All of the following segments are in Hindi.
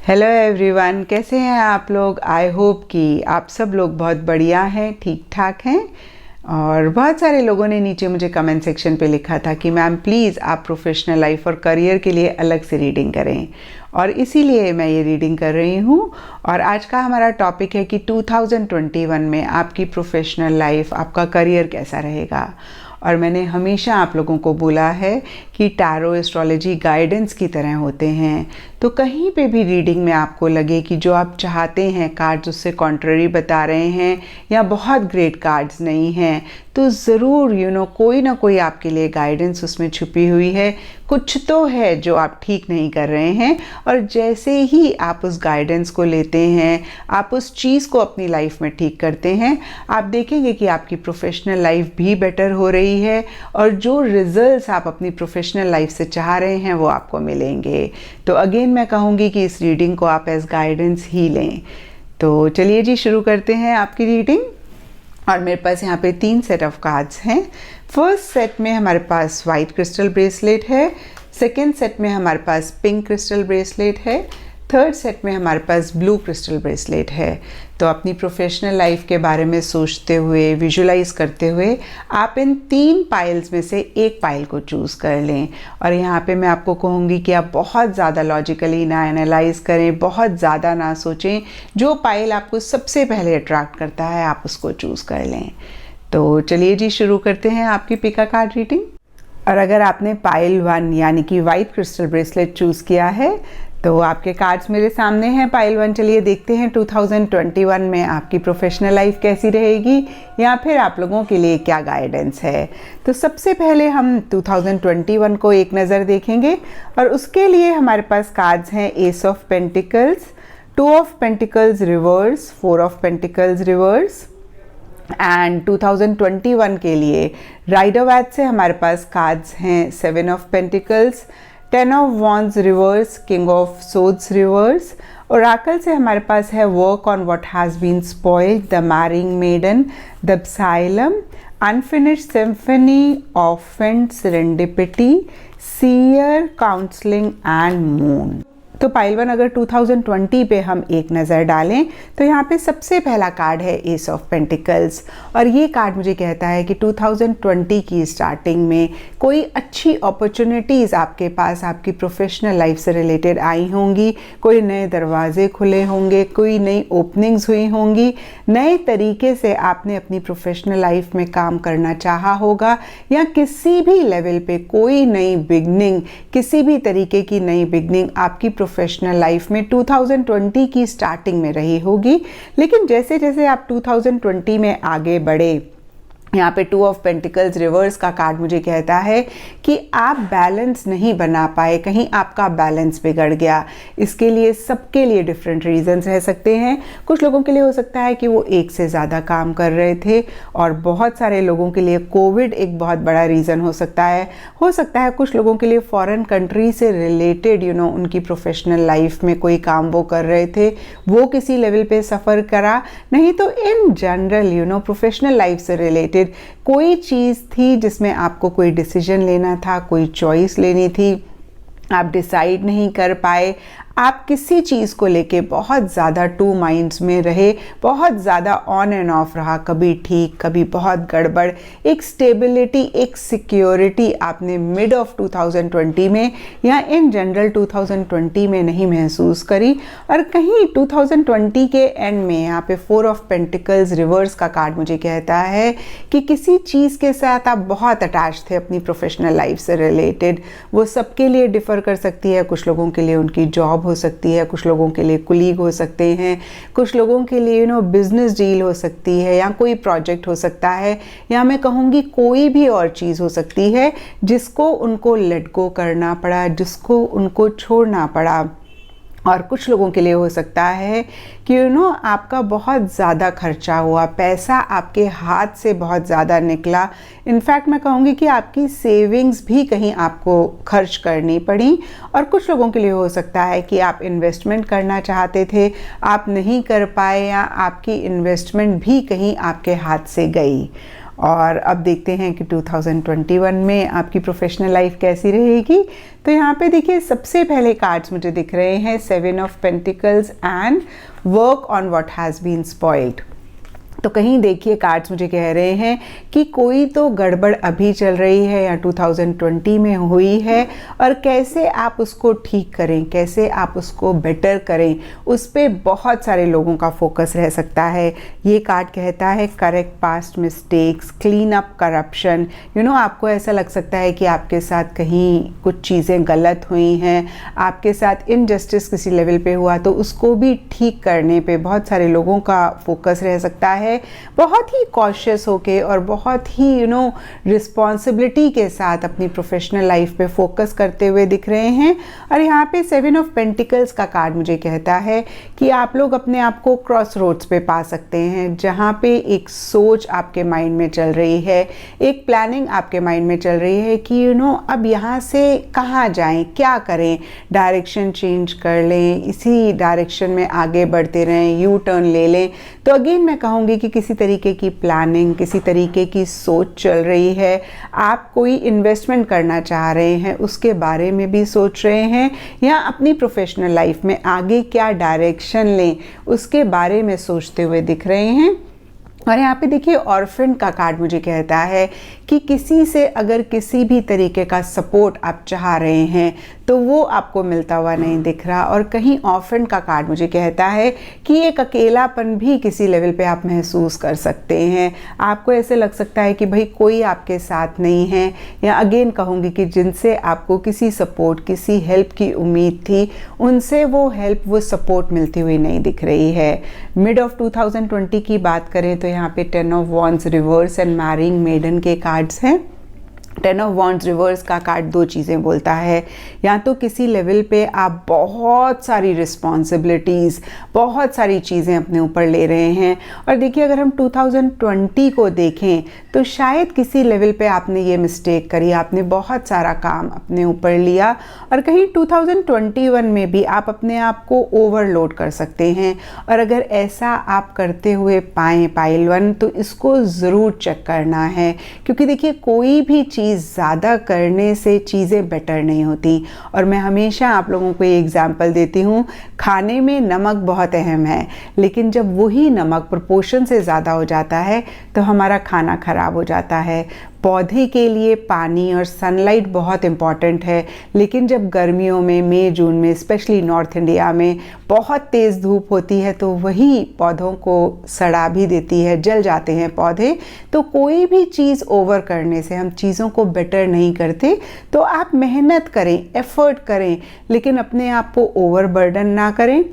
हेलो एवरीवन, कैसे हैं आप लोग। आई होप कि आप सब लोग बहुत बढ़िया हैं, ठीक ठाक हैं। और बहुत सारे लोगों ने नीचे मुझे कमेंट सेक्शन पे लिखा था कि मैम प्लीज़ आप प्रोफेशनल लाइफ और करियर के लिए अलग से रीडिंग करें, और इसीलिए मैं ये रीडिंग कर रही हूँ। और आज का हमारा टॉपिक है कि 2021 में आपकी प्रोफेशनल लाइफ, आपका करियर कैसा रहेगा। और मैंने हमेशा आप लोगों को बोला है कि टैरो एस्ट्रोलॉजी गाइडेंस की तरह होते हैं, तो कहीं पे भी रीडिंग में आपको लगे कि जो आप चाहते हैं कार्ड्स उससे कॉन्ट्ररी बता रहे हैं या बहुत ग्रेट कार्ड्स नहीं हैं, तो ज़रूर कोई ना कोई आपके लिए गाइडेंस उसमें छुपी हुई है। कुछ तो है जो आप ठीक नहीं कर रहे हैं, और जैसे ही आप उस गाइडेंस को लेते हैं, आप उस चीज़ को अपनी लाइफ में ठीक करते हैं, आप देखेंगे कि आपकी प्रोफेशनल लाइफ भी बेटर हो रही है, और जो रिजल्ट्स आप अपनी प्रोफेशनल लाइफ से चाह रहे हैं वो आपको मिलेंगे। तो अगेन मैं कहूँगी कि इस रीडिंग को आप एज गाइडेंस ही लें। तो चलिए जी, शुरू करते हैं आपकी रीडिंग। और मेरे पास यहाँ पे 3 सेट ऑफ कार्ड्स हैं। फर्स्ट सेट में हमारे पास वाइट क्रिस्टल ब्रेसलेट है, सेकेंड सेट में हमारे पास पिंक क्रिस्टल ब्रेसलेट है, थर्ड सेट में हमारे पास ब्लू क्रिस्टल ब्रेसलेट है। तो अपनी प्रोफेशनल लाइफ के बारे में सोचते हुए, विजुलाइज करते हुए आप इन 3 पाइल्स में से एक पाइल को चूज़ कर लें। और यहाँ पे मैं आपको कहूँगी कि आप बहुत ज़्यादा लॉजिकली ना एनालाइज करें, बहुत ज़्यादा ना सोचें। जो पाइल आपको सबसे पहले अट्रैक्ट करता है आप उसको चूज़ कर लें। तो चलिए जी, शुरू करते हैं आपकी पिका कार्ड रीडिंग। और अगर आपने पाइल 1 यानी कि वाइट क्रिस्टल ब्रेसलेट चूज़ किया है तो आपके कार्ड्स मेरे सामने हैं। पाइल 1, चलिए देखते हैं 2021 में आपकी प्रोफेशनल लाइफ कैसी रहेगी, या फिर आप लोगों के लिए क्या गाइडेंस है। तो सबसे पहले हम 2021 को एक नज़र देखेंगे, और उसके लिए हमारे पास कार्ड्स हैं S of pentacles, 2 of pentacles reverse, 4 of pentacles reverse. And 2021 के लिए राइडर वैट से हमारे पास कार्ड्स हैं 7 of pentacles, 10 of wands reverse, king of swords reverse. Oracle से हमारे पास है work on what has been spoiled, the marrying maiden, the asylum, unfinished symphony, offend, serendipity, seer, counselling and moon. तो पाइल 1 अगर 2020 पे हम एक नज़र डालें तो यहाँ पे सबसे पहला कार्ड है एस ऑफ पेंटिकल्स, और ये कार्ड मुझे कहता है कि 2020 की स्टार्टिंग में कोई अच्छी अपॉर्चुनिटीज़ आपके पास आपकी प्रोफेशनल लाइफ से रिलेटेड आई होंगी, कोई नए दरवाजे खुले होंगे, कोई नई ओपनिंग्स हुई होंगी, नए तरीके से आपने अपनी प्रोफेशनल लाइफ में काम करना चाहा होगा, या किसी भी लेवल पे कोई नई बिगनिंग, किसी भी तरीके की नई बिगनिंग आपकी प्रोफेशनल लाइफ में 2020 की स्टार्टिंग में रही होगी। लेकिन जैसे जैसे आप 2020 में आगे बढ़े, यहाँ पे 2 ऑफ पेंटिकल्स रिवर्स का कार्ड मुझे कहता है कि आप बैलेंस नहीं बना पाए, कहीं आपका बैलेंस बिगड़ गया। इसके लिए सबके लिए डिफरेंट रीजंस रह सकते हैं। कुछ लोगों के लिए हो सकता है कि वो एक से ज़्यादा काम कर रहे थे, और बहुत सारे लोगों के लिए कोविड एक बहुत बड़ा रीज़न हो सकता है। कुछ लोगों के लिए फॉरेन कंट्री से रिलेटेड उनकी प्रोफेशनल लाइफ में कोई काम वो कर रहे थे, वो किसी लेवल पे सफ़र करा। नहीं तो इन जनरल प्रोफेशनल लाइफ से रिलेटेड कोई चीज़ थी जिसमें आपको कोई डिसीजन लेना था, कोई चॉइस लेनी थी, आप डिसाइड नहीं कर पाए। आप किसी चीज़ को लेके बहुत ज़्यादा 2 माइंड्स में रहे, बहुत ज़्यादा ऑन एंड ऑफ रहा, कभी ठीक कभी बहुत गड़बड़। एक स्टेबिलिटी, एक सिक्योरिटी आपने मिड ऑफ 2020 में या इन जनरल 2020 में नहीं महसूस करी। और कहीं 2020 के एंड में यहाँ पे 4 ऑफ पेंटिकल्स रिवर्स का कार्ड मुझे कहता है कि किसी चीज़ के साथ आप बहुत अटैच थे अपनी प्रोफेशनल लाइफ से रिलेटेड। वो सबके लिए डिफ़र कर सकती है। कुछ लोगों के लिए उनकी जॉब हो सकती है, कुछ लोगों के लिए कुलीग हो सकते हैं, कुछ लोगों के लिए बिजनेस डील हो सकती है, या कोई प्रोजेक्ट हो सकता है, या मैं कहूँगी कोई भी और चीज़ हो सकती है जिसको उनको लेट गो करना पड़ा, जिसको उनको छोड़ना पड़ा। और कुछ लोगों के लिए हो सकता है कि आपका बहुत ज़्यादा खर्चा हुआ, पैसा आपके हाथ से बहुत ज़्यादा निकला। इनफैक्ट मैं कहूँगी कि आपकी सेविंग्स भी कहीं आपको खर्च करनी पड़ी। और कुछ लोगों के लिए हो सकता है कि आप इन्वेस्टमेंट करना चाहते थे, आप नहीं कर पाए, या आपकी इन्वेस्टमेंट भी कहीं आपके हाथ से गई। और अब देखते हैं कि 2021 में आपकी प्रोफेशनल लाइफ कैसी रहेगी। तो यहाँ पे देखिए सबसे पहले कार्ड्स मुझे दिख रहे हैं 7 of pentacles and work on what has been spoiled. तो कहीं देखिए कार्ड्स मुझे कह रहे हैं कि कोई तो गड़बड़ अभी चल रही है या 2020 में हुई है, और कैसे आप उसको ठीक करें, कैसे आप उसको बेटर करें, उस पर बहुत सारे लोगों का फोकस रह सकता है। ये कार्ड कहता है correct past mistakes, clean up corruption. आपको ऐसा लग सकता है कि आपके साथ कहीं कुछ चीज़ें गलत हुई हैं, आपके साथ इनजस्टिस किसी लेवल पे हुआ, तो उसको भी ठीक करने पे बहुत सारे लोगों का फोकस रह सकता है। बहुत ही कॉशियस होके और बहुत ही रिस्पॉन्सिबिलिटी के साथ अपनी प्रोफेशनल लाइफ पे फोकस करते हुए दिख रहे हैं। और यहाँ पे 7 ऑफ पेंटिकल्स का कार्ड मुझे कहता है कि आप लोग अपने आप को क्रॉस रोड्स पे पा सकते हैं, जहाँ पे एक सोच आपके माइंड में चल रही है, एक प्लानिंग आपके माइंड में चल रही है कि अब यहाँ से कहाँ जाएं, क्या करें, डायरेक्शन चेंज कर लें, इसी डायरेक्शन में आगे बढ़ते रहें, यू टर्न ले लें। तो अगेन मैं कहूँगी कि किसी तरीके की प्लानिंग, किसी तरीके की सोच चल रही है। आप कोई इन्वेस्टमेंट करना चाह रहे हैं, उसके बारे में भी सोच रहे हैं, या अपनी प्रोफेशनल लाइफ में आगे क्या डायरेक्शन लें उसके बारे में सोचते हुए दिख रहे हैं। और यहाँ पे देखिए ऑर्फन का कार्ड मुझे कहता है कि किसी से अगर किसी भी तरीके का सपोर्ट आप चाह रहे हैं तो वो आपको मिलता हुआ नहीं दिख रहा। और कहीं ऑर्फन का कार्ड मुझे कहता है कि एक अकेलापन भी किसी लेवल पे आप महसूस कर सकते हैं। आपको ऐसे लग सकता है कि भाई कोई आपके साथ नहीं है, या अगेन कहूँगी कि जिनसे आपको किसी सपोर्ट, किसी हेल्प की उम्मीद थी, उनसे वो हेल्प, वो सपोर्ट मिलती हुई नहीं दिख रही है। मिड ऑफ 2020 की बात करें तो यहाँ पे 10 of wands reverse and marrying maiden के कार्ड्स हैं। 10 ऑफ वॉन्ड्स रिवर्स का कार्ड दो चीज़ें बोलता है, या तो किसी लेवल पे आप बहुत सारी रिस्पॉन्सिबिलिटीज़, बहुत सारी चीज़ें अपने ऊपर ले रहे हैं। और देखिए अगर हम 2020 को देखें तो शायद किसी लेवल पे आपने ये मिस्टेक करी, आपने बहुत सारा काम अपने ऊपर लिया, और कहीं 2021 में भी आप अपने आप को ओवरलोड कर सकते हैं। और अगर ऐसा आप करते हुए पाएँ पाइल 1, तो इसको ज़रूर चेक करना है, क्योंकि देखिए कोई भी चीज़ ज़्यादा करने से चीज़ें बेटर नहीं होती। और मैं हमेशा आप लोगों को ये एग्जांपल देती हूँ, खाने में नमक बहुत अहम है, लेकिन जब वही नमक प्रोपोर्शन से ज़्यादा हो जाता है तो हमारा खाना ख़राब हो जाता है। पौधे के लिए पानी और सनलाइट बहुत इम्पॉर्टेंट है, लेकिन जब गर्मियों में, मई जून में, स्पेशली नॉर्थ इंडिया में बहुत तेज़ धूप होती है तो वही पौधों को सड़ा भी देती है, जल जाते हैं पौधे। तो कोई भी चीज़ ओवर करने से हम चीज़ों को बेटर नहीं करते। तो आप मेहनत करें, एफर्ट करें, लेकिन अपने आप को ओवरबर्डन ना करें।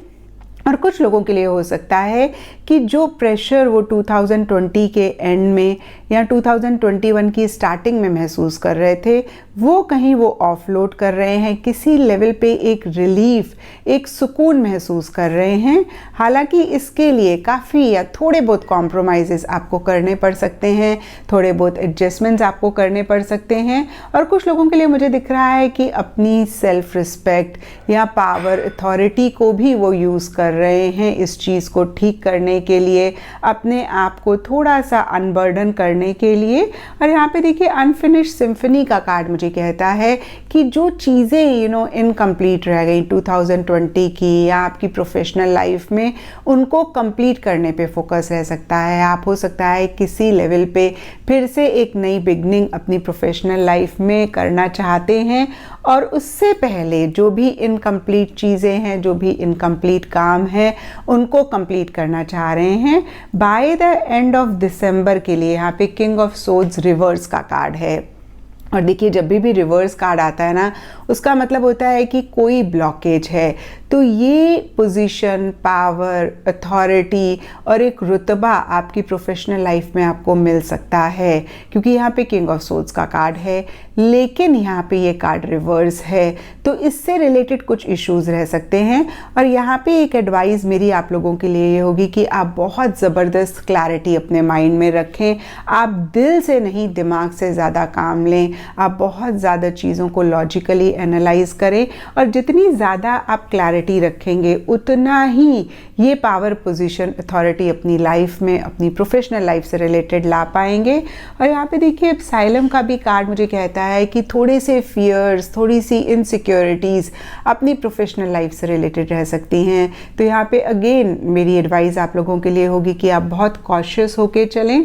और कुछ लोगों के लिए हो सकता है कि जो प्रेशर वो 2020 के एंड में या 2021 की स्टार्टिंग में महसूस कर रहे थे, वो कहीं वो ऑफलोड कर रहे हैं, किसी लेवल पे एक रिलीफ, एक सुकून महसूस कर रहे हैं। हालांकि इसके लिए काफ़ी या थोड़े बहुत कॉम्प्रोमाइज़ेस आपको करने पड़ सकते हैं, थोड़े बहुत एडजस्टमेंट्स आपको करने पड़ सकते हैं। और कुछ लोगों के लिए मुझे दिख रहा है कि अपनी सेल्फ रिस्पेक्ट या पावर, अथॉरिटी को भी वो यूज़ कर रहे हैं इस चीज़ को ठीक करने के लिए, अपने आप को थोड़ा सा अनबर्डन करने के लिए। और यहाँ पे देखिए अनफिनिश्ड सिम्फनी का कार्ड मुझे कहता है कि जो चीज़ें इनकम्प्लीट रह गई 2020 की या आपकी प्रोफेशनल लाइफ में, उनको कंप्लीट करने पे फोकस रह सकता है। आप हो सकता है किसी लेवल पे फिर से एक नई बिगनिंग अपनी प्रोफेशनल लाइफ में करना चाहते हैं, और उससे पहले जो भी इनकम्प्लीट चीज़ें हैं, जो भी इनकम्प्लीट काम है, उनको कंप्लीट करना चाह रहे हैं by the end of December के लिए। यहाँ पे किंग ऑफ सोर्ड्स रिवर्स का कार्ड है। और देखिए जब भी रिवर्स कार्ड आता है ना, उसका मतलब होता है कि कोई ब्लॉकेज है। तो ये पोजीशन, पावर, अथॉरिटी और एक रुतबा आपकी प्रोफेशनल लाइफ में आपको मिल सकता है, क्योंकि यहाँ पे किंग ऑफ सोर्ड्स का कार्ड है, लेकिन यहाँ पे ये कार्ड रिवर्स है। तो इससे रिलेटेड कुछ इश्यूज़ रह सकते हैं। और यहाँ पे एक एडवाइस मेरी आप लोगों के लिए ये होगी कि आप बहुत ज़बरदस्त क्लैरिटी अपने माइंड में रखें। आप दिल से नहीं, दिमाग से ज़्यादा काम लें। आप बहुत ज़्यादा चीज़ों को लॉजिकली एनालाइज करें, और जितनी ज़्यादा आप क्लैरिटी रखेंगे उतना ही ये पावर, पोजीशन, अथॉरिटी अपनी लाइफ में, अपनी प्रोफेशनल लाइफ से रिलेटेड ला पाएंगे। और यहाँ पे देखिए साइलम का भी कार्ड मुझे कहता है कि थोड़े से फियर्स, थोड़ी सी इनसिक्योरिटीज़ अपनी प्रोफेशनल लाइफ से रिलेटेड रह सकती हैं। तो यहाँ पे अगेन मेरी एडवाइस आप लोगों के लिए होगी कि आप बहुत कॉशियस होके चलें,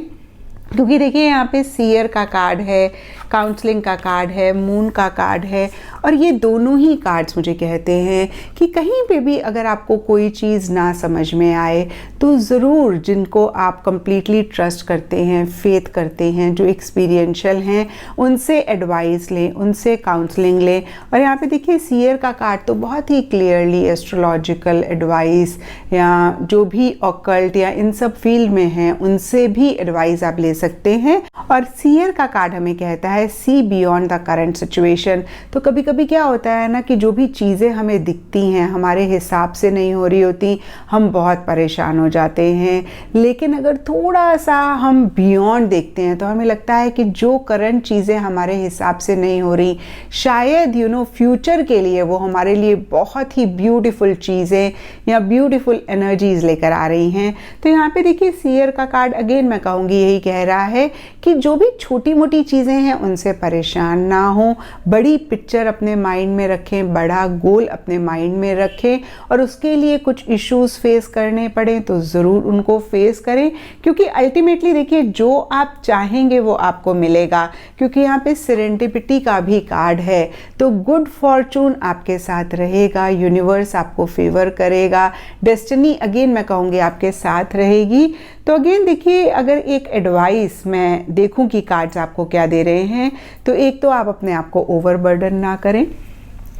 क्योंकि देखिए यहाँ पे सीयर का कार्ड है, काउंसलिंग का कार्ड है, मून का कार्ड है, और ये दोनों ही कार्ड्स मुझे कहते हैं कि कहीं पे भी अगर आपको कोई चीज़ ना समझ में आए तो ज़रूर जिनको आप कंप्लीटली ट्रस्ट करते हैं, फेथ करते हैं, जो एक्सपीरियंशियल हैं, उनसे एडवाइस लें, उनसे काउंसलिंग लें। और यहाँ पे देखिए सीयर का कार्ड तो बहुत ही क्लियरली एस्ट्रोलॉजिकल एडवाइस या जो भी ऑकल्ट या इन सब फील्ड में हैं उनसे भी एडवाइस आप ले सकते हैं। और सीयर का कार्ड हमें कहता है see beyond the current situation. तो कभी कभी क्या होता है ना कि जो भी चीज़ें हमें दिखती हैं हमारे हिसाब से नहीं हो रही होती, हम बहुत परेशान हो जाते हैं। लेकिन अगर थोड़ा सा हम बियॉन्ड देखते हैं तो हमें लगता है कि जो करंट चीज़ें हमारे हिसाब से नहीं हो रही, शायद फ्यूचर के लिए वो हमारे लिए बहुत ही ब्यूटीफुल चीज़ें या ब्यूटीफुल एनर्जीज लेकर आ रही हैं। तो यहाँ पे देखिए सीयर का कार्ड अगेन मैं कहूँगी यही कह रहा है कि जो भी छोटी मोटी चीज़ें हैं उनसे परेशान ना हो, बड़ी पिक्चर अपने माइंड में रखें, बड़ा गोल अपने माइंड में रखें, और उसके लिए कुछ इश्यूज फेस करने पड़े तो ज़रूर उनको फेस करें, क्योंकि अल्टीमेटली देखिए जो आप चाहेंगे वो आपको मिलेगा। क्योंकि यहाँ पे सेरेंडिपिटी का भी कार्ड है, तो गुड फॉर्चून आपके साथ रहेगा, यूनिवर्स आपको फेवर करेगा, डेस्टिनी अगेन मैं कहूँगी आपके साथ रहेगी। तो अगेन देखिए अगर एक एडवाइस मैं देखूं कि कार्ड्स आपको क्या दे रहे हैं, तो एक तो आप अपने आप को ओवरबर्डन ना करें,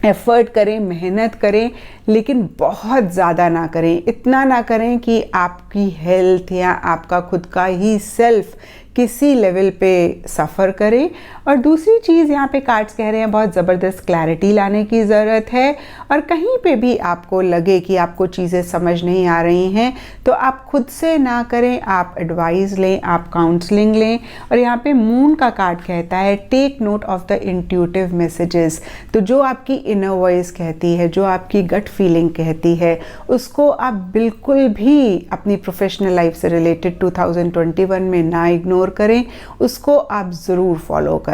एफर्ट करें, मेहनत करें, लेकिन बहुत ज़्यादा ना करें। इतना ना करें कि आपकी हेल्थ या आपका खुद का ही सेल्फ किसी लेवल पे सफ़र करे। और दूसरी चीज़ यहाँ पे कार्ड्स कह रहे हैं बहुत ज़बरदस्त क्लैरिटी लाने की ज़रूरत है। और कहीं पे भी आपको लगे कि आपको चीज़ें समझ नहीं आ रही हैं तो आप खुद से ना करें, आप एडवाइस लें, आप काउंसलिंग लें। और यहाँ पे मून का कार्ड कहता है take note of the intuitive messages. तो जो आपकी इनर वॉइस कहती है, जो आपकी गट फीलिंग कहती है, उसको आप बिल्कुल भी अपनी प्रोफेशनल लाइफ से रिलेटेड 2021 में ना इग्नोर करें, उसको आप ज़रूर फॉलो करें।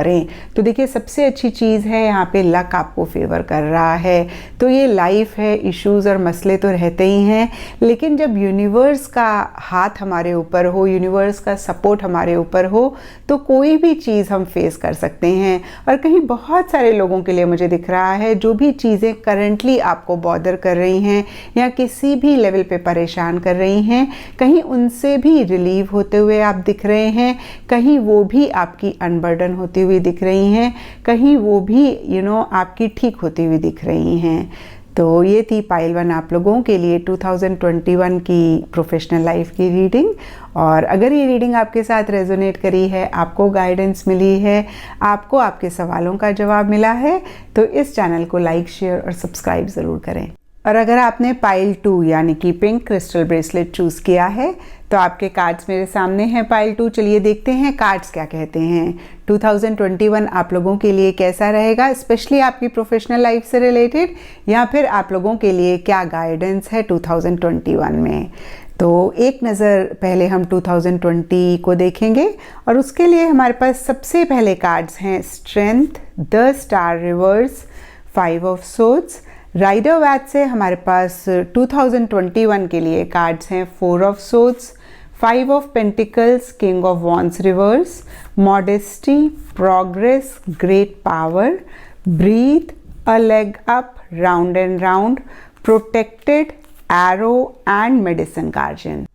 तो देखिए सबसे अच्छी चीज़ है यहाँ पे लक आपको फेवर कर रहा है। तो ये लाइफ है, इश्यूज और मसले तो रहते ही हैं, लेकिन जब यूनिवर्स का हाथ हमारे ऊपर हो, यूनिवर्स का सपोर्ट हमारे ऊपर हो, तो कोई भी चीज़ हम फेस कर सकते हैं। और कहीं बहुत सारे लोगों के लिए मुझे दिख रहा है जो भी चीज़ें करंटली आपको बॉदर कर रही हैं या किसी भी लेवल पे परेशान कर रही हैं, कहीं उनसे भी रिलीव होते हुए आप दिख रहे हैं, कहीं वो भी आपकी अनबर्डन होती हुई दिख रही हैं, कहीं वो भी आपकी ठीक होती हुई दिख रही हैं। तो ये थी पाइल 1 आप लोगों के लिए 2021 की प्रोफेशनल लाइफ की रीडिंग। और अगर ये रीडिंग आपके साथ रेजोनेट करी है, आपको गाइडेंस मिली है, आपको आपके सवालों का जवाब मिला है, तो इस चैनल को लाइक, शेयर और सब्सक्राइब ज़रूर करें। और अगर आपने पाइल 2 यानी कि पिंक क्रिस्टल ब्रेसलेट चूज़ किया है तो आपके कार्ड्स मेरे सामने हैं पाइल 2। चलिए देखते हैं कार्ड्स क्या कहते हैं। 2021 आप लोगों के लिए कैसा रहेगा, स्पेशली आपकी प्रोफेशनल लाइफ से रिलेटेड, या फिर आप लोगों के लिए क्या गाइडेंस है 2021 में। तो एक नज़र पहले हम 2020 को देखेंगे और उसके लिए हमारे पास सबसे पहले कार्ड्स हैं strength, the star reverse, 5 of swords. Rider Waite से हमारे पास 2021 के लिए कार्ड्स हैं 4 of swords, 5 of pentacles, king of wands reverse, modesty, progress, great power, breath, a leg up, round and round, protected, arrow and medicine guardian.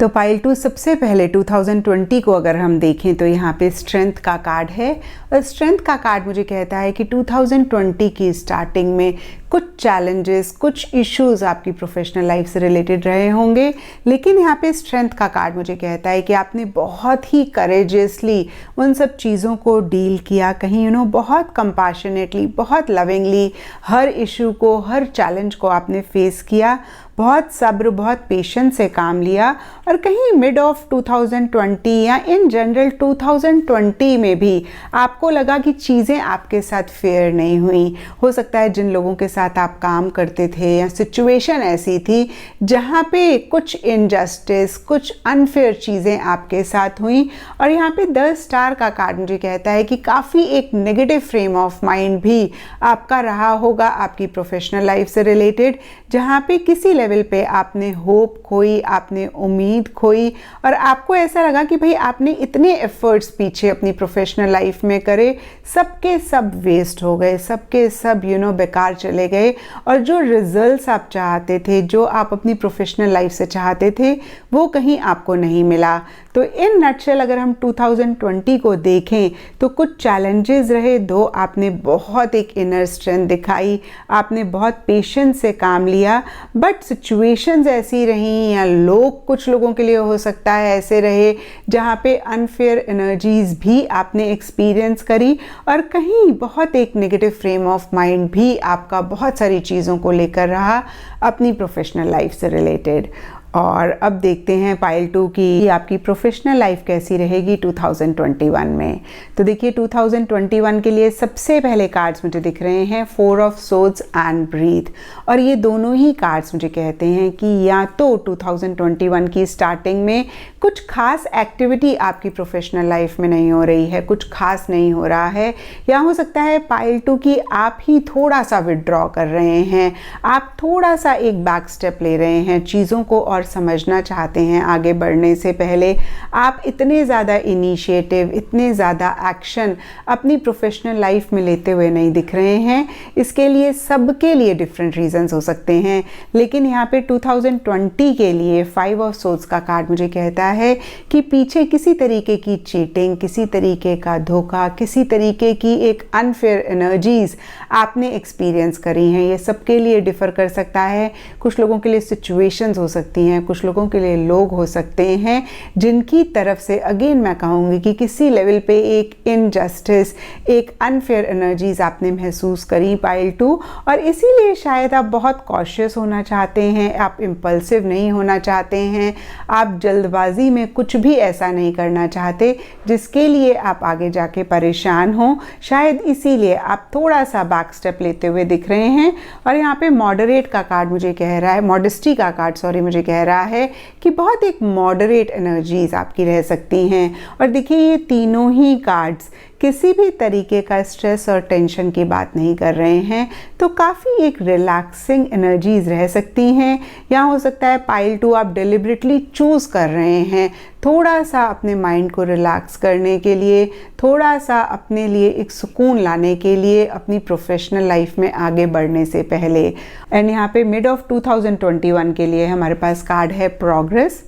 तो पाइल 2 सबसे पहले 2020 को अगर हम देखें तो यहाँ पे स्ट्रेंथ का कार्ड है। और स्ट्रेंथ का कार्ड मुझे कहता है कि 2020 की स्टार्टिंग में कुछ चैलेंजेस, कुछ इश्यूज आपकी प्रोफेशनल लाइफ से रिलेटेड रहे होंगे, लेकिन यहाँ पे स्ट्रेंथ का कार्ड मुझे कहता है कि आपने बहुत ही करेजियसली उन सब चीज़ों को डील किया, कहीं बहुत कंपैशनेटली, बहुत लविंगली हर इशू को, हर चैलेंज को आपने फेस किया, बहुत सब्र, बहुत पेशेंस से काम लिया और कहीं मिड ऑफ 2020 या इन जनरल 2020 में भी आपको लगा कि चीज़ें आपके साथ फेयर नहीं हुई। हो सकता है जिन लोगों के साथ आप काम करते थे या सिचुएशन ऐसी थी जहाँ पे कुछ इनजस्टिस, कुछ अनफेयर चीज़ें आपके साथ हुई। और यहाँ पे 10 स्टार का कार्ड मुझे कहता है कि काफ़ी एक नेगेटिव फ्रेम ऑफ माइंड भी आपका रहा होगा आपकी प्रोफेशनल लाइफ से रिलेटेड, जहाँ पे किसी लेवल पे आपने होप खोई, आपने उम्मीद खोई और आपको ऐसा लगा कि भाई आपने इतने एफर्ट्स पीछे अपनी प्रोफेशनल लाइफ में करे, सबके सब वेस्ट हो गए, सबके सब बेकार चले गए और जो रिजल्ट्स आप चाहते थे, जो आप अपनी प्रोफेशनल लाइफ से चाहते थे, वो कहीं आपको नहीं मिला। तो इन नटशेल अगर हम 2020 को देखें तो कुछ चैलेंजेस रहे, दो आपने बहुत एक इनर स्ट्रेंथ दिखाई, आपने बहुत पेशेंस से काम लिया, बट सिचुएशंस ऐसी रहीं या लोग, कुछ लोगों के लिए हो सकता है ऐसे रहे जहाँ पे अनफेयर एनर्जीज भी आपने एक्सपीरियंस करी और कहीं बहुत एक नेगेटिव फ्रेम ऑफ माइंड भी आपका बहुत सारी चीज़ों को लेकर रहा अपनी प्रोफेशनल लाइफ से रिलेटेड। और अब देखते हैं पाइल 2 की आपकी प्रोफेशनल लाइफ कैसी रहेगी 2021 में। तो देखिए 2021 के लिए सबसे पहले कार्ड्स मुझे दिख रहे हैं 4 ऑफ सोर्ड्स एंड ब्रीथ, और ये दोनों ही कार्ड्स मुझे कहते हैं कि या तो 2021 की स्टार्टिंग में कुछ खास एक्टिविटी आपकी प्रोफेशनल लाइफ में नहीं हो रही है, कुछ खास नहीं हो रहा है, या हो सकता है पाइल 2 की आप ही थोड़ा सा विड्रॉ कर रहे हैं, आप थोड़ा सा एक बैक स्टेप ले रहे हैं, चीज़ों को और समझना चाहते हैं आगे बढ़ने से पहले। आप इतने ज़्यादा इनिशिएटिव, इतने ज़्यादा एक्शन अपनी प्रोफेशनल लाइफ में लेते हुए नहीं दिख रहे हैं। इसके लिए सबके लिए डिफरेंट रीजंस हो सकते हैं, लेकिन यहाँ पे 2020 के लिए 5 ऑफ सोर्ड्स का कार्ड मुझे कहता है कि पीछे किसी तरीके की चीटिंग, किसी तरीके का धोखा, किसी तरीके की एक अनफेयर एनर्जीज आपने एक्सपीरियंस करी हैं। ये सबके लिए डिफ़र कर सकता है, कुछ लोगों के लिए सिचुएशंस हो सकती हैं, कुछ लोगों के लिए लोग हो सकते हैं जिनकी तरफ से अगेन मैं कहूँगी कि किसी लेवल पे एक इनजस्टिस, एक अनफेयर एनर्जीज आपने महसूस करी पाइल 2, और इसीलिए शायद आप बहुत कॉशियस होना चाहते हैं, आप इम्पल्सिव नहीं होना चाहते हैं, आप जल्दबाजी में कुछ भी ऐसा नहीं करना चाहते जिसके लिए आप आगे जाके परेशान हो। शायद इसीलिए आप थोड़ा सा बैक स्टेप लेते हुए दिख रहे हैं। और यहाँ पे मॉडरेट का कार्ड मुझे कह रहा है, मॉडेस्टी का कार्ड सॉरी मुझे कह रहा है कि बहुत एक मॉडरेट एनर्जीज आपकी रह सकती हैं। और देखिए ये तीनों ही कार्ड्स किसी भी तरीके का स्ट्रेस और टेंशन की बात नहीं कर रहे हैं, तो काफ़ी एक रिलैक्सिंग एनर्जीज रह सकती हैं। या हो सकता है पाइल 2 आप डिलिबरेटली चूज़ कर रहे हैं थोड़ा सा अपने माइंड को रिलैक्स करने के लिए, थोड़ा सा अपने लिए एक सुकून लाने के लिए अपनी प्रोफेशनल लाइफ में आगे बढ़ने से पहले। एंड यहाँ पे मिड ऑफ 2021 के लिए हमारे पास कार्ड है प्रोग्रेस,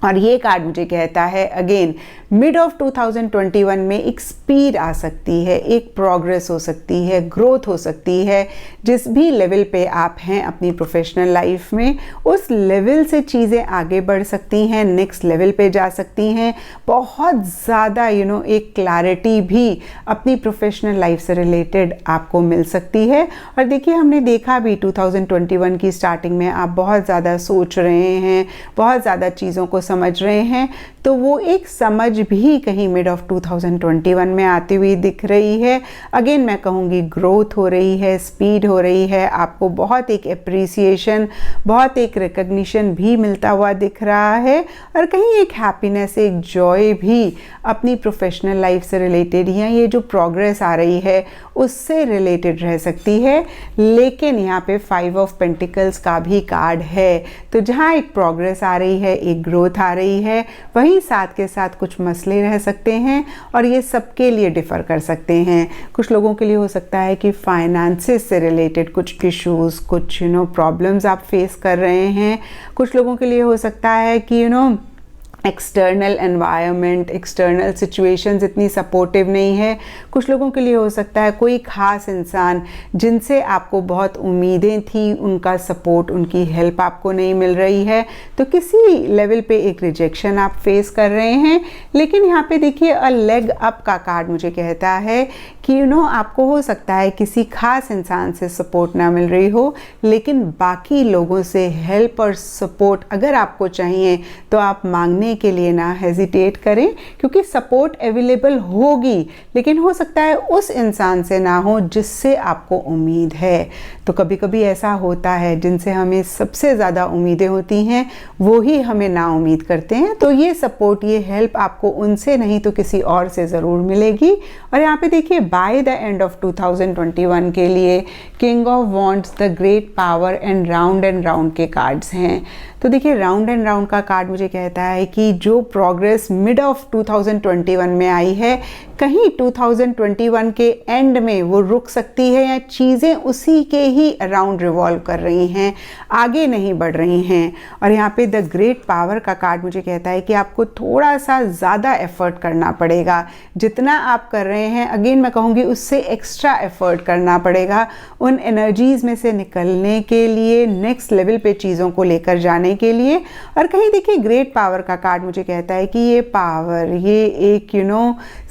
और ये कार्ड मुझे कहता है अगेन मिड ऑफ 2021 में एक स्पीड आ सकती है, एक प्रोग्रेस हो सकती है, ग्रोथ हो सकती है। जिस भी लेवल पे आप हैं अपनी प्रोफेशनल लाइफ में, उस लेवल से चीज़ें आगे बढ़ सकती हैं, नेक्स्ट लेवल पे जा सकती हैं। बहुत ज़्यादा एक क्लैरिटी भी अपनी प्रोफेशनल लाइफ से रिलेटेड आपको मिल सकती है। और देखिए हमने देखा भी 2021 की स्टार्टिंग में आप बहुत ज़्यादा सोच रहे हैं, बहुत ज़्यादा चीज़ों को समझ रहे हैं, तो वो एक समझ भी कहीं मिड ऑफ 2021 में आती हुई दिख रही है। अगेन मैं कहूँगी ग्रोथ हो रही है, स्पीड हो रही है, आपको बहुत एक एप्रिसिएशन, बहुत एक रिकग्निशन भी मिलता हुआ दिख रहा है, और कहीं एक हैप्पीनेस, एक जॉय भी अपनी प्रोफेशनल लाइफ से रिलेटेड या ये जो प्रोग्रेस आ रही है उससे रिलेटेड रह सकती है। लेकिन यहाँ पे 5 ऑफ पेंटिकल्स का भी कार्ड है, तो जहाँ एक प्रोग्रेस आ रही है, एक ग्रोथ आ रही है, वहीं साथ के साथ कुछ मसले रह सकते हैं, और ये सबके लिए डिफ़र कर सकते हैं। कुछ लोगों के लिए हो सकता है कि फाइनेंसेस से रिलेटेड कुछ इश्यूज़, कुछ प्रॉब्लम्स आप फेस कर रहे हैं। कुछ लोगों के लिए हो सकता है कि एक्सटर्नल एनवायरनमेंट, एक्सटर्नल सिचुएशंस इतनी सपोर्टिव नहीं है। कुछ लोगों के लिए हो सकता है कोई ख़ास इंसान जिनसे आपको बहुत उम्मीदें थी, उनका सपोर्ट, उनकी हेल्प आपको नहीं मिल रही है, तो किसी लेवल पे एक रिजेक्शन आप फेस कर रहे हैं। लेकिन यहाँ पे देखिए अ लेग अप का कार्ड मुझे कहता है कि आपको हो सकता है किसी खास इंसान से सपोर्ट ना मिल रही हो, लेकिन बाकी लोगों से हेल्प और सपोर्ट अगर आपको चाहिए तो आप मांगने के लिए ना हेजिटेट करें, क्योंकि सपोर्ट अवेलेबल होगी, लेकिन हो सकता है उस इंसान से ना हो जिससे आपको उम्मीद है। तो कभी कभी ऐसा होता है, जिनसे हमें सबसे ज़्यादा उम्मीदें होती हैं वो ही हमें ना उम्मीद करते हैं। तो ये सपोर्ट, ये हेल्प आपको उनसे नहीं तो किसी और से ज़रूर मिलेगी। और यहाँ पे देखिए बाय द एंड ऑफ 2021 के लिए king of wands, the great power and round के कार्ड्स हैं। तो देखिए राउंड एंड राउंड का कार्ड मुझे कहता है कि जो प्रोग्रेस मिड ऑफ 2021 में आई है, कहीं 2021 के एंड में वो रुक सकती है, या चीज़ें उसी के ही अराउंड रिवॉल्व कर रही हैं, आगे नहीं बढ़ रही हैं। और यहाँ पे द ग्रेट पावर का कार्ड मुझे कहता है कि आपको थोड़ा सा ज़्यादा एफर्ट करना पड़ेगा। जितना आप कर रहे हैं, अगेन मैं कहूँगी उससे एक्स्ट्रा एफर्ट करना पड़ेगा उन एनर्जीज़ में से निकलने के लिए, नेक्स्ट लेवल पे चीज़ों को लेकर जाने के लिए। और कहीं देखिए ग्रेट पावर का कार्ड मुझे कहता है कि ये पावर, ये एक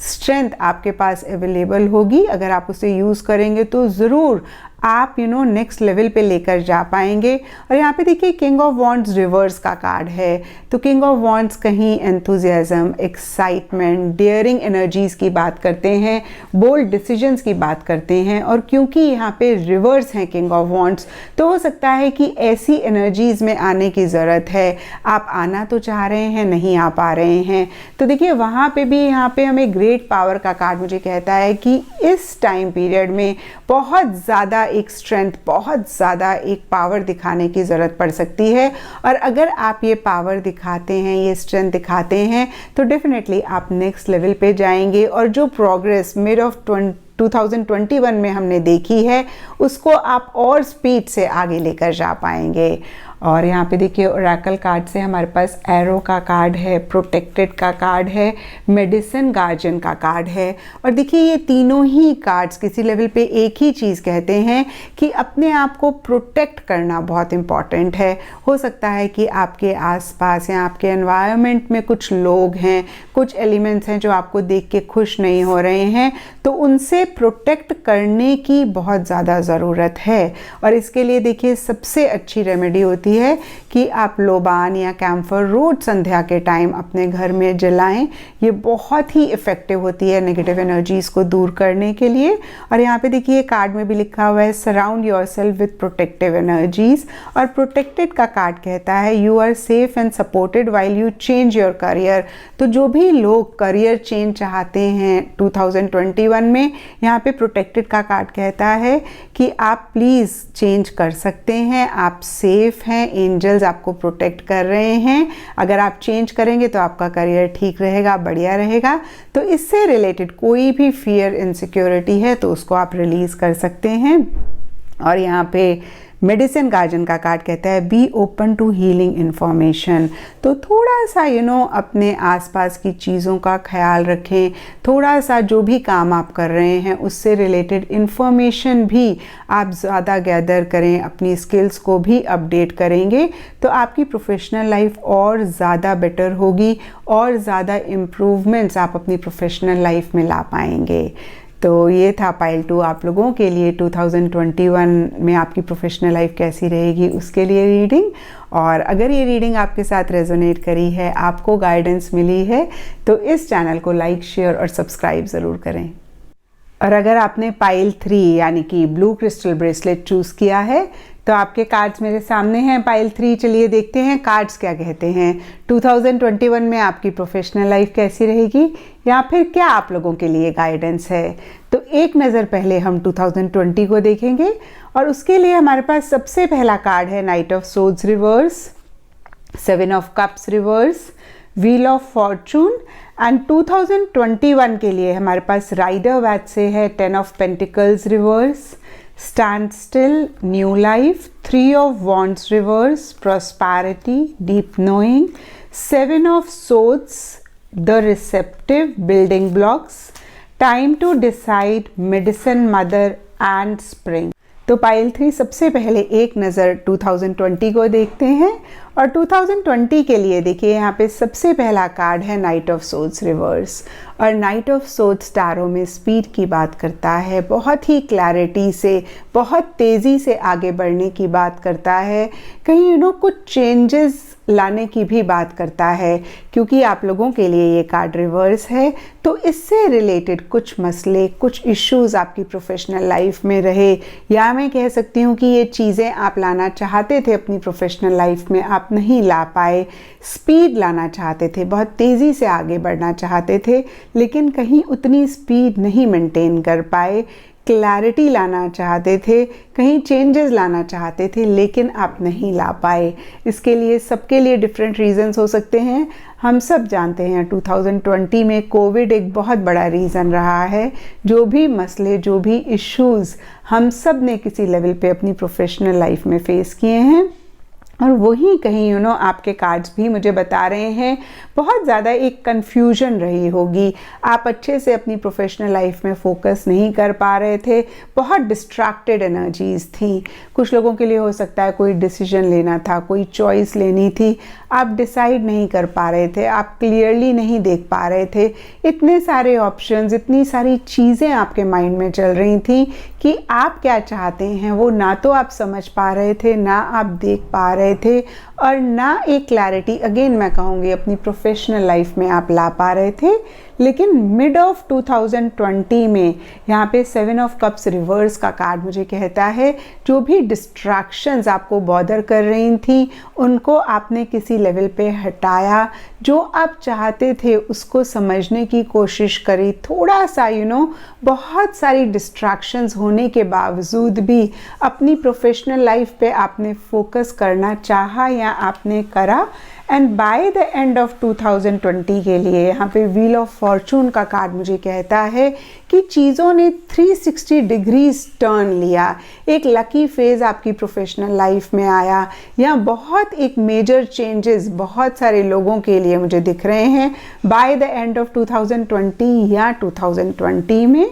स्ट्रेंथ आपके पास अवेलेबल होगी। अगर आप उसे यूज़ करेंगे तो ज़रूर आप नेक्स्ट लेवल पे लेकर जा पाएंगे। और यहाँ पे देखिए किंग ऑफ वॉन्ड्स रिवर्स का कार्ड है। तो किंग ऑफ वॉन्ड्स कहीं एंथुजियाज्म, एक्साइटमेंट, डेयरिंग एनर्जीज़ की बात करते हैं, बोल्ड डिसीजंस की बात करते हैं। और क्योंकि यहाँ पे रिवर्स हैं किंग ऑफ वॉन्ड्स, तो हो सकता है कि ऐसी एनर्जीज़ में आने की ज़रूरत है। आप आना तो चाह रहे हैं, नहीं आ पा रहे हैं। तो देखिए वहाँ पे भी यहाँ पे हमें ग्रेट पावर का कार्ड मुझे कहता है कि इस टाइम पीरियड में बहुत ज़्यादा एक स्ट्रेंथ, बहुत ज़्यादा एक पावर दिखाने की ज़रूरत पड़ सकती है। और अगर आप ये पावर दिखाते हैं, ये स्ट्रेंथ दिखाते हैं, तो डेफिनेटली आप नेक्स्ट लेवल पे जाएंगे। और जो प्रोग्रेस मिड ऑफ 2021 में हमने देखी है, उसको आप और स्पीड से आगे लेकर जा पाएंगे। और यहाँ पे देखिए ओरेकल कार्ड से हमारे पास एरो का कार्ड है, प्रोटेक्टेड का कार्ड है, मेडिसिन गार्जियन का कार्ड है। और देखिए ये तीनों ही कार्ड्स किसी लेवल पे एक ही चीज़ कहते हैं कि अपने आप को प्रोटेक्ट करना बहुत इम्पॉर्टेंट है। हो सकता है कि आपके आसपास या आपके एनवायरनमेंट में कुछ लोग हैं, कुछ एलिमेंट्स हैं जो आपको देख के खुश नहीं हो रहे हैं, तो उनसे प्रोटेक्ट करने की बहुत ज़्यादा ज़रूरत है। और इसके लिए देखिए सबसे अच्छी रेमेडी होती है कि आप लोबान या कैम्फर रोड संध्या के टाइम अपने घर में जलाएं। ये बहुत ही इफ़ेक्टिव होती है नेगेटिव एनर्जीज़ को दूर करने के लिए। और यहाँ पे देखिए कार्ड में भी लिखा हुआ है surround yourself with protective energies. और प्रोटेक्टेड का कार्ड कहता है you are safe and supported while you change your career. तो जो भी लोग करियर चेंज चाहते हैं 2021 में, यहाँ पे प्रोटेक्टेड का कार्ड कहता है कि आप प्लीज़ चेंज कर सकते हैं, आप सेफ हैं, एंजल्स आपको प्रोटेक्ट कर रहे हैं। अगर आप चेंज करेंगे तो आपका करियर ठीक रहेगा, बढ़िया रहेगा। तो इससे रिलेटेड कोई भी फियर, इनसिक्योरिटी है तो उसको आप रिलीज़ कर सकते हैं। और यहाँ पे मेडिसिन गार्जियन का कार्ड कहता है be open to healing information. तो थोड़ा सा अपने आसपास की चीज़ों का ख्याल रखें, थोड़ा सा जो भी काम आप कर रहे हैं उससे रिलेटेड इन्फॉर्मेशन भी आप ज़्यादा गैदर करें, अपनी स्किल्स को भी अपडेट करेंगे तो आपकी प्रोफेशनल लाइफ और ज़्यादा बेटर होगी और ज़्यादा इम्प्रूवमेंट्स आप अपनी प्रोफेशनल लाइफ में ला पाएंगे। तो ये था पाइल 2 आप लोगों के लिए 2021 में आपकी प्रोफेशनल लाइफ कैसी रहेगी उसके लिए रीडिंग। और अगर ये रीडिंग आपके साथ रेजोनेट करी है, आपको गाइडेंस मिली है, तो इस चैनल को लाइक, शेयर और सब्सक्राइब ज़रूर करें। और अगर आपने पाइल 3 यानी कि ब्लू क्रिस्टल ब्रेसलेट चूज़ किया है तो आपके कार्ड्स मेरे सामने हैं। पाइल 3 चलिए देखते हैं कार्ड्स क्या कहते हैं। 2021 में आपकी प्रोफेशनल लाइफ कैसी रहेगी या फिर क्या आप लोगों के लिए गाइडेंस है। तो एक नज़र पहले हम 2020 को देखेंगे और उसके लिए हमारे पास सबसे पहला कार्ड है night of swords reverse, 7 of cups reverse, wheel of Fortune. And 2021 के लिए हमारे पास राइडर वैट से है 10 of pentacles reverse, stand still, new life, 3 of Wands reverse, prosperity, deep knowing, 7 of Swords, the receptive, building blocks, time to decide, medicine mother and spring। तो पाइल 3 सबसे पहले एक नज़र 2020 को देखते हैं और 2020 के लिए देखिए यहाँ पे सबसे पहला कार्ड है नाइट ऑफ सोर्ड्स रिवर्स। और नाइट ऑफ सोर्ड्स टैरो में स्पीड की बात करता है, बहुत ही क्लैरिटी से, बहुत तेज़ी से आगे बढ़ने की बात करता है, कहीं कुछ चेंजेस लाने की भी बात करता है, क्योंकि आप लोगों के लिए ये कार्ड रिवर्स है। तो इससे रिलेटेड कुछ मसले, कुछ इश्यूज़ आपकी प्रोफेशनल लाइफ में रहे, या मैं कह सकती हूँ कि ये चीज़ें आप लाना चाहते थे अपनी प्रोफेशनल लाइफ में, आप नहीं ला पाए। स्पीड लाना चाहते थे, बहुत तेज़ी से आगे बढ़ना चाहते थे, लेकिन कहीं उतनी स्पीड नहीं मेंटेन कर पाए। क्लैरिटी लाना चाहते थे, कहीं चेंजेस लाना चाहते थे, लेकिन आप नहीं ला पाए। इसके लिए सबके लिए डिफरेंट रीज़न्स हो सकते हैं। हम सब जानते हैं 2020 में कोविड एक बहुत बड़ा रीज़न रहा है। जो भी मसले, जो भी इश्यूज़ हम सब ने किसी लेवल पे अपनी प्रोफेशनल लाइफ में फ़ेस किए हैं, और वही कहीं आपके कार्ड्स भी मुझे बता रहे हैं बहुत ज़्यादा एक कन्फ्यूजन रही होगी। आप अच्छे से अपनी प्रोफेशनल लाइफ में फोकस नहीं कर पा रहे थे, बहुत डिस्ट्रैक्टेड एनर्जीज़ थी। कुछ लोगों के लिए हो सकता है कोई डिसीजन लेना था, कोई चॉइस लेनी थी, आप डिसाइड नहीं कर पा रहे थे, आप क्लियरली नहीं देख पा रहे थे। इतने सारे ऑप्शंस, इतनी सारी चीज़ें आपके माइंड में चल रही थी कि आप क्या चाहते हैं वो ना तो आप समझ पा रहे थे, ना आप देख पा रहे थे, और ना एक क्लैरिटी, अगेन मैं कहूँगी, अपनी प्रोफेशनल लाइफ में आप ला पा रहे थे। लेकिन मिड ऑफ 2020 में यहाँ पे 7 ऑफ कप्स रिवर्स का कार्ड मुझे कहता है जो भी डिस्ट्रैक्शंस आपको बॉदर कर रही थी उनको आपने किसी लेवल पे हटाया, जो आप चाहते थे उसको समझने की कोशिश करी। थोड़ा सा बहुत सारी डिस्ट्रैक्शंस होने के बावजूद भी अपनी प्रोफेशनल लाइफ पे आपने फोकस करना चाहा या आपने करा। And by the end of 2020 के लिए यहाँ पे व्हील ऑफ फॉर्चून का कार्ड मुझे कहता है कि चीज़ों ने 360 डिग्रीज टर्न लिया। एक लकी फेज़ आपकी प्रोफेशनल लाइफ में आया, या बहुत एक मेजर चेंजेस बहुत सारे लोगों के लिए मुझे दिख रहे हैं बाय द एंड ऑफ 2020 या 2020 में।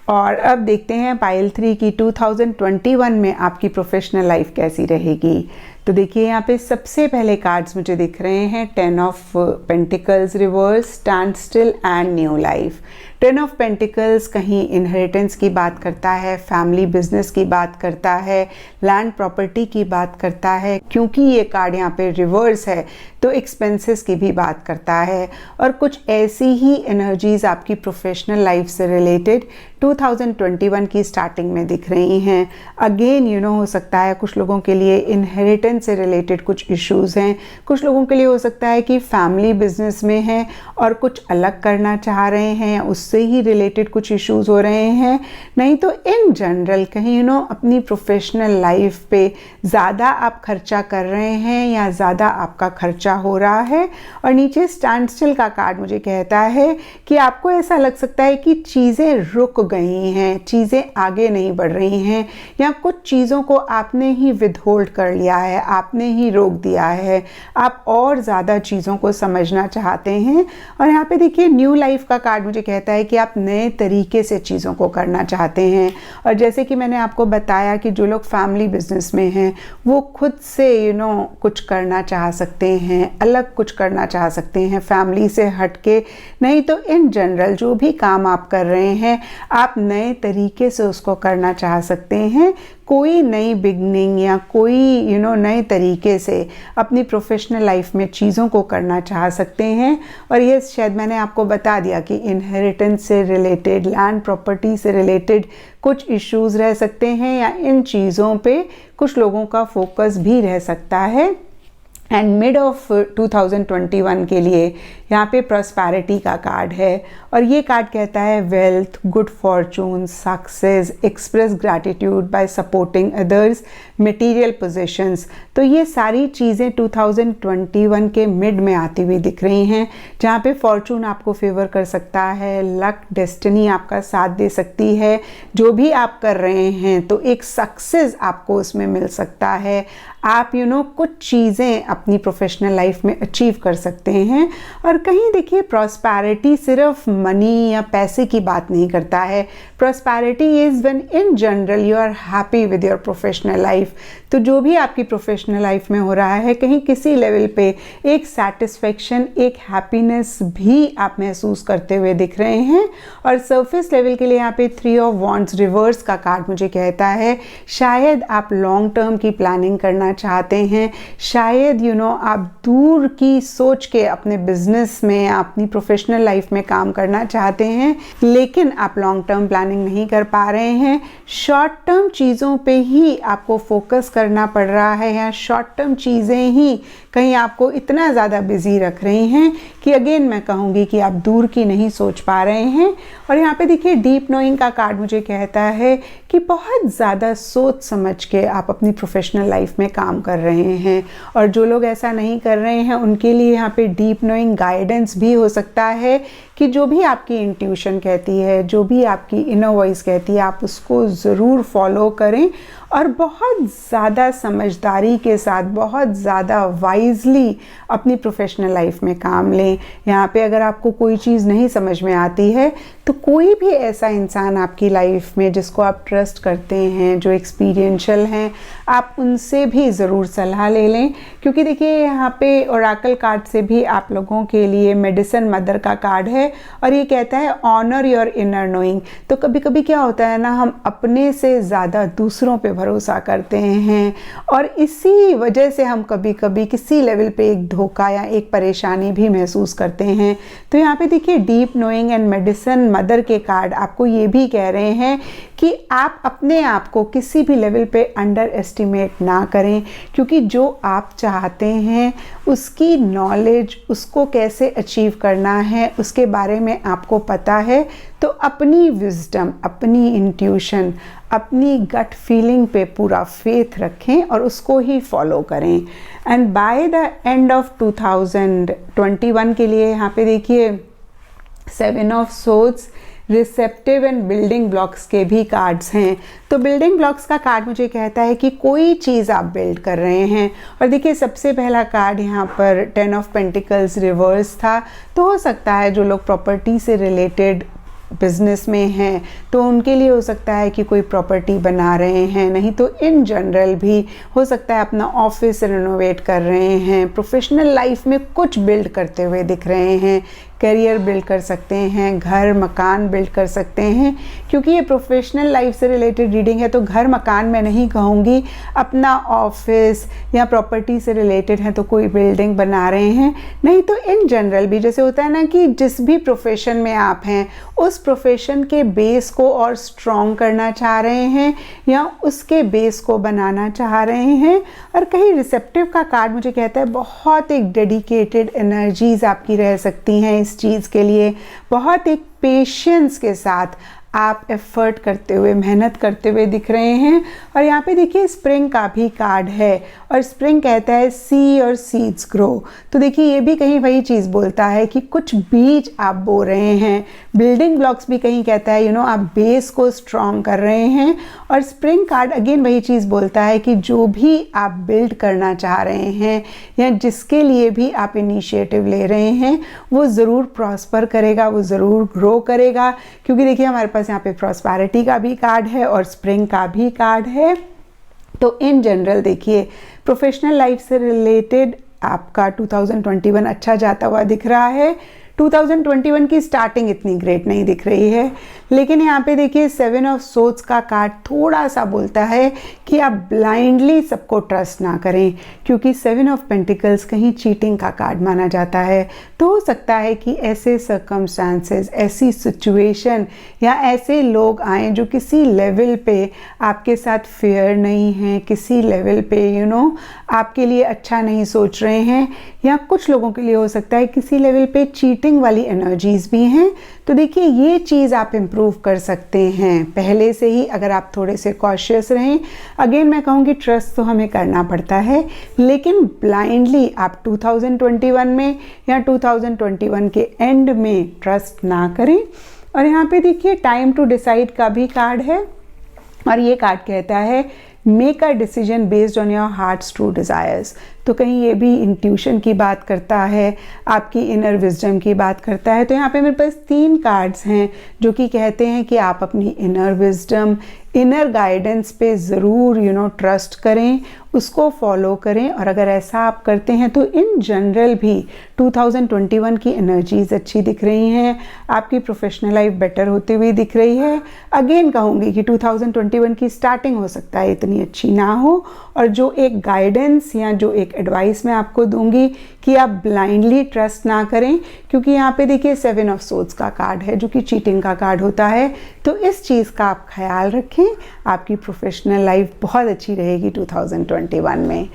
और अब देखते हैं पाइल 3 की 2021 में आपकी प्रोफेशनल लाइफ कैसी रहेगी। तो देखिए यहाँ पे सबसे पहले कार्ड्स मुझे दिख रहे हैं 10 of pentacles reverse, stand still and new life. 10 of pentacles कहीं इनहेरिटेंस की बात करता है, फैमिली बिजनेस की बात करता है, लैंड प्रॉपर्टी की बात करता है। क्योंकि ये कार्ड यहाँ पे रिवर्स है तो एक्सपेंसेस की भी बात करता है, और कुछ ऐसी ही एनर्जीज आपकी प्रोफेशनल लाइफ से रिलेटेड 2021 की स्टार्टिंग में दिख रही हैं। अगेन हो सकता है कुछ लोगों के लिए इनहेरिटेंस से रिलेटेड कुछ इश्यूज़ हैं, कुछ लोगों के लिए हो सकता है कि फैमिली बिजनेस में हैं और कुछ अलग करना चाह रहे हैं, या उससे ही रिलेटेड कुछ इश्यूज़ हो रहे हैं। नहीं तो इन जनरल कहीं अपनी प्रोफेशनल लाइफ पे ज़्यादा आप खर्चा कर रहे हैं या ज़्यादा आपका खर्चा हो रहा है। और नीचे स्टैंड स्टिल का कार्ड मुझे कहता है कि आपको ऐसा लग सकता है कि चीज़ें रुक गई हैं, चीज़ें आगे नहीं बढ़ रही हैं, या कुछ चीज़ों को आपने ही विदहोल्ड कर लिया है, आपने ही रोक दिया है, आप और ज़्यादा चीज़ों को समझना चाहते हैं। और यहाँ पे देखिए न्यू लाइफ का कार्ड मुझे कहता है कि आप नए तरीके से चीज़ों को करना चाहते हैं। और जैसे कि मैंने आपको बताया कि जो लोग फैमिली बिजनेस में हैं वो खुद से कुछ करना चाह सकते हैं, अलग कुछ करना चाह सकते हैं फैमिली से हटके। नहीं तो इन जनरल जो भी काम आप कर रहे हैं आप नए तरीके से उसको करना चाह सकते हैं। कोई नई बिगनिंग या कोई नए तरीके से अपनी प्रोफेशनल लाइफ में चीज़ों को करना चाह सकते हैं। और ये शायद मैंने आपको बता दिया कि इनहेरिटेंस से रिलेटेड, लैंड प्रॉपर्टी से रिलेटेड कुछ इश्यूज़ रह सकते हैं, या इन चीज़ों पे कुछ लोगों का फोकस भी रह सकता है। एंड मिड ऑफ 2021 के लिए यहाँ पे प्रॉस्पैरिटी का कार्ड है और ये कार्ड कहता है wealth, good Fortune, success, express gratitude bye supporting others, material possessions. तो ये सारी चीज़ें 2021 के मिड में आती हुई दिख रही हैं, जहाँ पे फॉर्चून आपको फेवर कर सकता है, लक, डेस्टिनी आपका साथ दे सकती है, जो भी आप कर रहे हैं तो एक सक्सेस आपको उसमें मिल सकता है। आप कुछ चीज़ें अपनी प्रोफेशनल लाइफ में अचीव कर सकते हैं। और कहीं देखिए प्रॉस्पैरिटी सिर्फ मनी या पैसे की बात नहीं करता है। Prosperity is when in general you are happy with your professional life. तो जो भी आपकी प्रोफेशनल लाइफ में हो रहा है, कहीं किसी लेवल पे एक सेटिस्फेक्शन, एक हैप्पीनेस भी आप महसूस करते हुए दिख रहे हैं। और सरफेस लेवल के लिए यहाँ पे 3 ऑफ वॉन्ड्स रिवर्स का कार्ड मुझे कहता है शायद आप लॉन्ग टर्म की प्लानिंग करना चाहते हैं, शायद आप दूर की सोच के अपने बिजनेस में, अपनी प्रोफेशनल लाइफ में काम करना चाहते हैं, लेकिन आप लॉन्ग टर्म प्लानिंग नहीं कर पा रहे हैं। शॉर्ट टर्म चीज़ों पे ही आपको फोकस करना पड़ रहा है, या शॉर्ट टर्म चीज़ें ही कहीं आपको इतना ज़्यादा बिजी रख रही हैं कि अगेन मैं कहूँगी कि आप दूर की नहीं सोच पा रहे हैं। और यहाँ पे देखिए डीप नोइंग का कार्ड मुझे कहता है कि बहुत ज़्यादा सोच समझ के आप अपनी प्रोफेशनल लाइफ में काम कर रहे हैं। और जो लोग ऐसा नहीं कर रहे हैं उनके लिए यहाँ पे डीप नोइंग गाइडेंस भी हो सकता है कि जो भी आपकी इंट्यूशन कहती है, जो भी आपकी इनर वॉइस कहती है, आप उसको ज़रूर फॉलो करें और बहुत ज़्यादा समझदारी के साथ, बहुत ज़्यादा वाइजली अपनी प्रोफेशनल लाइफ में काम लें। यहाँ पे अगर आपको कोई चीज़ नहीं समझ में आती है तो कोई भी ऐसा इंसान आपकी लाइफ में जिसको आप ट्रस्ट करते हैं, जो एक्सपीरियंशियल हैं, आप उनसे भी ज़रूर सलाह ले लें। क्योंकि देखिए यहाँ पे ओरेकल कार्ड से भी आप लोगों के लिए मेडिसिन मदर का कार्ड है और ये कहता है ऑनर योर इनर नोइंग। तो कभी कभी क्या होता है ना, हम अपने से ज़्यादा दूसरों पे भरोसा करते हैं और इसी वजह से हम कभी कभी किसी लेवल पे एक धोखा या एक परेशानी भी महसूस करते हैं। तो यहाँ पे देखिए deep knowing and medicine mother के कार्ड आपको ये भी कह रहे हैं कि आप अपने आप को किसी भी लेवल पे अंडर एस्टिमेट ना करें, क्योंकि जो आप चाहते हैं उसकी नॉलेज, उसको कैसे अचीव करना है उसके बारे में आपको पता है। तो अपनी विजडम, अपनी इंट्यूशन, अपनी गट फीलिंग पे पूरा फेथ रखें और उसको ही फॉलो करें। And by the end of 2021 के लिए यहाँ पे देखिए 7 of swords, receptive and building blocks के भी कार्ड्स हैं। तो बिल्डिंग ब्लॉक्स का कार्ड मुझे कहता है कि कोई चीज़ आप बिल्ड कर रहे हैं। और देखिए सबसे पहला कार्ड यहाँ पर 10 ऑफ पेंटिकल्स रिवर्स था। तो हो सकता है जो लोग प्रॉपर्टी से रिलेटेड बिजनेस में हैं तो उनके लिए हो सकता है कि कोई प्रॉपर्टी बना रहे हैं, नहीं तो इन जनरल भी हो सकता है अपना ऑफिस रिनोवेट कर रहे हैं, प्रोफेशनल लाइफ में कुछ बिल्ड करते हुए दिख रहे हैं, करियर बिल्ड कर सकते हैं, घर मकान बिल्ड कर सकते हैं। क्योंकि ये प्रोफेशनल लाइफ से रिलेटेड रीडिंग है तो घर मकान मैं नहीं कहूँगी, अपना ऑफिस या प्रॉपर्टी से रिलेटेड है तो कोई बिल्डिंग बना रहे हैं। नहीं तो इन जनरल भी जैसे होता है ना कि जिस भी प्रोफेशन में आप हैं उस प्रोफेशन के बेस को और स्ट्रॉन्ग करना चाह रहे हैं या उसके बेस को बनाना चाह रहे हैं। और कहीं रिसेप्टिव का कार्ड मुझे कहता है बहुत एक डेडिकेटेड एनर्जीज आपकी रह सकती हैं इस चीज़ के लिए, बहुत एक पेशेंस के साथ आप एफर्ट करते हुए, मेहनत करते हुए दिख रहे हैं। और यहाँ पे देखिए स्प्रिंग का भी कार्ड है और स्प्रिंग कहता है सी और सीड्स ग्रो। तो देखिए ये भी कहीं वही चीज़ बोलता है कि कुछ बीज आप बो रहे हैं। बिल्डिंग ब्लॉक्स भी कहीं कहता है आप बेस को स्ट्रॉन्ग कर रहे हैं। और स्प्रिंग कार्ड अगेन वही चीज़ बोलता है कि जो भी आप बिल्ड करना चाह रहे हैं या जिसके लिए भी आप इनिशिएटिव ले रहे हैं वो ज़रूर प्रॉस्पर करेगा, वो ज़रूर ग्रो करेगा। क्योंकि देखिए हमारे पास यहाँ पे प्रॉस्पेरिटी का भी कार्ड है और स्प्रिंग का भी कार्ड है। तो इन जनरल देखिए प्रोफेशनल लाइफ से रिलेटेड आपका 2021 अच्छा जाता हुआ दिख रहा है। 2021 की स्टार्टिंग इतनी ग्रेट नहीं दिख रही है, लेकिन यहाँ पे देखिए 7 ऑफ सोर्ड्स का कार्ड थोड़ा सा बोलता है कि आप ब्लाइंडली सबको ट्रस्ट ना करें, क्योंकि 7 ऑफ पेंटिकल्स कहीं चीटिंग का कार्ड माना जाता है। तो हो सकता है कि ऐसे सर्कमस्टांसेस, ऐसी सिचुएशन या ऐसे लोग आएँ जो किसी लेवल पे आपके साथ फेयर नहीं हैं, किसी लेवल पे आपके लिए अच्छा नहीं सोच रहे हैं, या कुछ लोगों के लिए हो सकता है किसी लेवल पे चीटिंग वाली एनर्जीज भी हैं। तो देखिए ये चीज़ आप इम्प्रूव कर सकते हैं पहले से ही, अगर आप थोड़े से कॉशियस रहें। अगेन मैं कहूँगी ट्रस्ट तो हमें करना पड़ता है, लेकिन ब्लाइंडली आप 2021 में या 2021 के एंड में ट्रस्ट ना करें। और यहाँ पे देखिए टाइम टू डिसाइड का भी कार्ड है, और ये कार्ड कहता है make a decision based on your hearts true desires. तो कहीं ये भी इंट्यूशन की बात करता है, आपकी इनर विजडम की बात करता है। तो यहाँ पे मेरे पास 3 कार्ड्स हैं जो कि कहते हैं कि आप अपनी इनर विजडम, इनर गाइडेंस पे ज़रूर ट्रस्ट करें, उसको फॉलो करें। और अगर ऐसा आप करते हैं तो इन जनरल भी 2021 की एनर्जीज अच्छी दिख रही हैं, आपकी प्रोफेशनल लाइफ बेटर होती हुई दिख रही है। अगेन कहूँगी कि 2021 की स्टार्टिंग हो सकता है इतनी अच्छी ना हो, और जो एक गाइडेंस या जो एक एडवाइस मैं आपको दूंगी कि आप ब्लाइंडली ट्रस्ट ना करें, क्योंकि यहाँ पे देखिए 7 ऑफ सोर्ड्स का कार्ड है जो कि चीटिंग का कार्ड होता है। तो इस चीज़ का आप ख्याल रखें, आपकी प्रोफेशनल लाइफ बहुत अच्छी रहेगी 2021 में।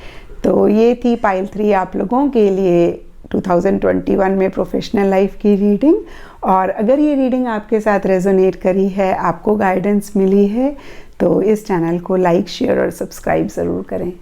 तो ये थी पाइल 3 आप लोगों के लिए 2021 में प्रोफेशनल लाइफ की रीडिंग। और अगर ये रीडिंग आपके साथ रेजोनेट करी है, आपको गाइडेंस मिली है, तो इस चैनल को लाइक, शेयर और सब्सक्राइब ज़रूर करें।